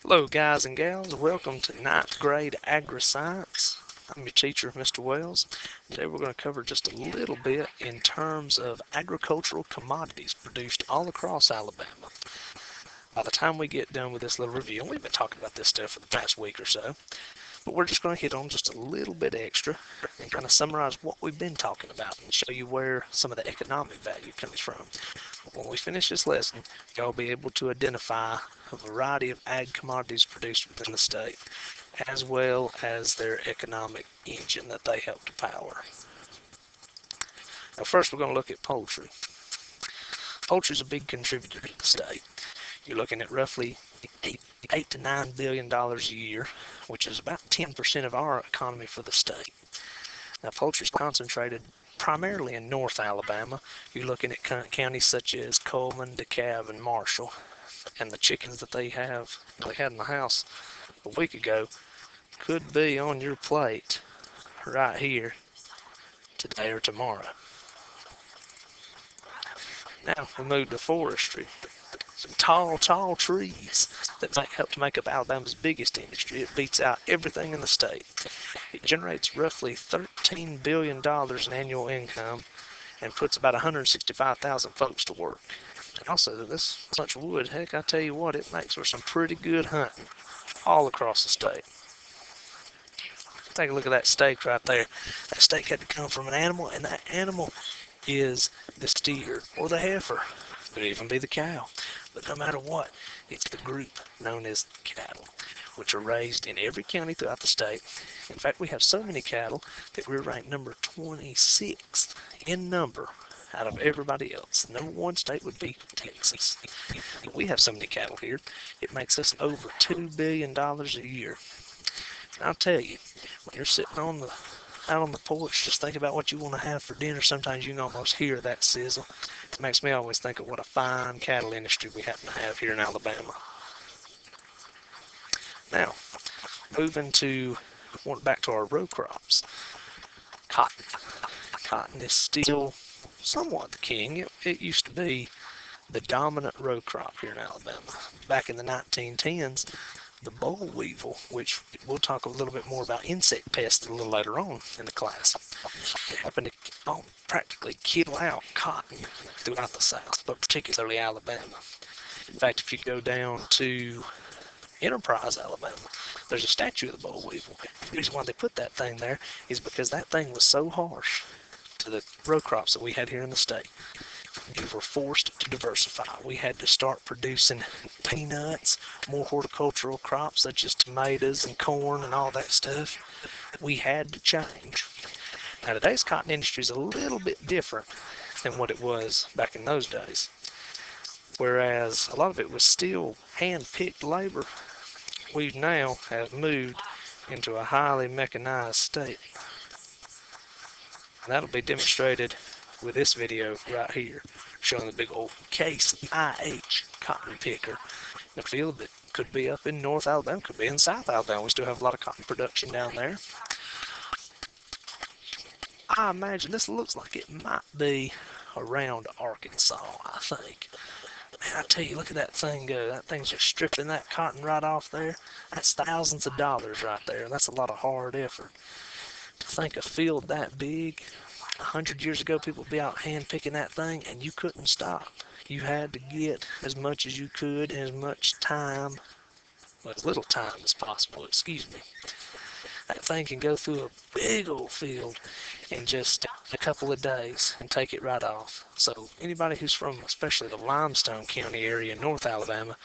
Hello guys and gals, welcome to 9th grade Agriscience. I'm your teacher, Mr. Wells. Today we're going to cover just a little bit in terms of agricultural commodities produced all across Alabama. By the time we get done with this little review, and we've been talking about this stuff for the past week or so, but we're just going to hit on just a little bit extra and kind of summarize what we've been talking about and show you where some of the economic value comes from. When we finish this lesson, y'all will be able to identify a variety of ag commodities produced within the state, as well as their economic engine that they help to power. Now first we're going to look at poultry. Poultry is a big contributor to the state. You're looking at roughly $8 to $9 billion a year, which is about 10% of our economy for the state. Now poultry is concentrated primarily in North Alabama. You're looking at counties such as Coleman, DeKalb, and Marshall. And the chickens that they had in the house a week ago could be on your plate right here today or tomorrow. Now we move to forestry. Some tall trees that help to make up Alabama's biggest industry. It beats out everything in the state. It generates roughly $13 billion in annual income and puts about 165,000 folks to work. And also, this much wood, heck, I tell you what, it makes for some pretty good hunting all across the state. Take a look at that steak right there. That steak had to come from an animal, and that animal is the steer or the heifer. Could even be the cow. But no matter what, it's the group known as cattle, which are raised in every county throughout the state. In fact, we have so many cattle that we're ranked number 26 in number out of everybody else. The number one state would be Texas. We have so many cattle here, it makes us over $2 billion a year. And I'll tell you, when you're sitting out on the porch, just think about what you want to have for dinner. Sometimes you can almost hear that sizzle. It makes me always think of what a fine cattle industry we happen to have here in Alabama. Now, moving back to our row crops. Cotton. Cotton is still somewhat the king. It used to be the dominant row crop here in Alabama. Back in the 1910s, the boll weevil, which we'll talk a little bit more about insect pests a little later on in the class, happened to practically kill out cotton throughout the South, but particularly Alabama. In fact, if you go down to Enterprise, Alabama, there's a statue of the boll weevil. The reason why they put that thing there is because that thing was so harsh to the row crops that we had here in the state. We were forced to diversify. We had to start producing peanuts, more horticultural crops such as tomatoes and corn and all that stuff. We had to change. Now today's cotton industry is a little bit different than what it was back in those days. Whereas a lot of it was still hand-picked labor, we now have moved into a highly mechanized state. And that'll be demonstrated with this video right here, showing the big old Case IH cotton picker in a field that could be up in North Alabama, could be in South Alabama. We still have a lot of cotton production down there. I imagine this looks like it might be around Arkansas, I think. Man, I tell you, look at that thing go. That thing's just stripping that cotton right off there. That's thousands of dollars right there. That's a lot of hard effort. To think a field that big, 100 years ago, people would be out hand picking that thing, and you couldn't stop. You had to get as much as you could in as much time, well, as little time as possible, excuse me. That thing can go through a big old field in just a couple of days and take it right off. So anybody who's from especially the Limestone County area in North Alabama,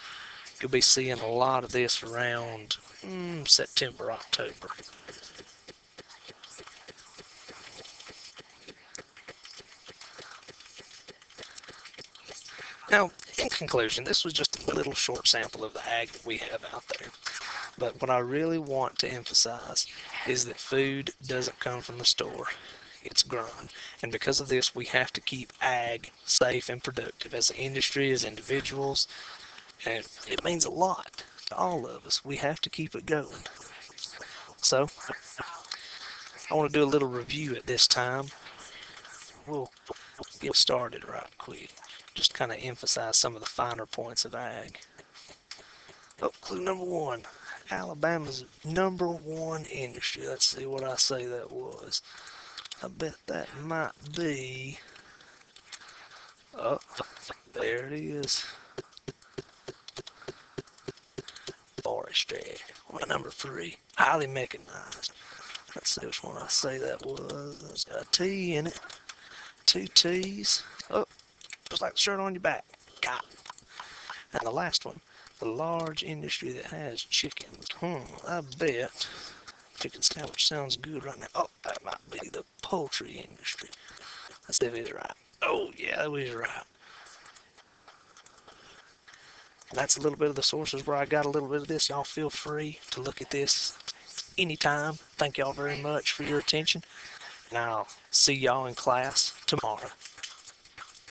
you'll be seeing a lot of this around September, October. Now, in conclusion, this was just a little short sample of the ag that we have out there. But what I really want to emphasize is that food doesn't come from the store. It's grown. And because of this, we have to keep ag safe and productive as an industry, as individuals. And it means a lot to all of us. We have to keep it going. So, I want to do a little review at this time. We'll get started right quick. Just kind of emphasize some of the finer points of ag. Oh, clue number one. Alabama's #1 industry. Let's see what I say that was. I bet that might be... Oh, there it is. Forestry. Well, number 3. Highly mechanized. Let's see which one I say that was. It's got a T in it. 2 T's. Oh, just like the shirt on your back. Cotton. And the last one. The large industry that has chickens. I bet chicken sandwich sounds good right now. Oh, that might be the poultry industry. Let's see if he's right. Oh, yeah, that was right. And that's a little bit of the sources where I got a little bit of this. Y'all feel free to look at this anytime. Thank y'all very much for your attention. And I'll see y'all in class tomorrow.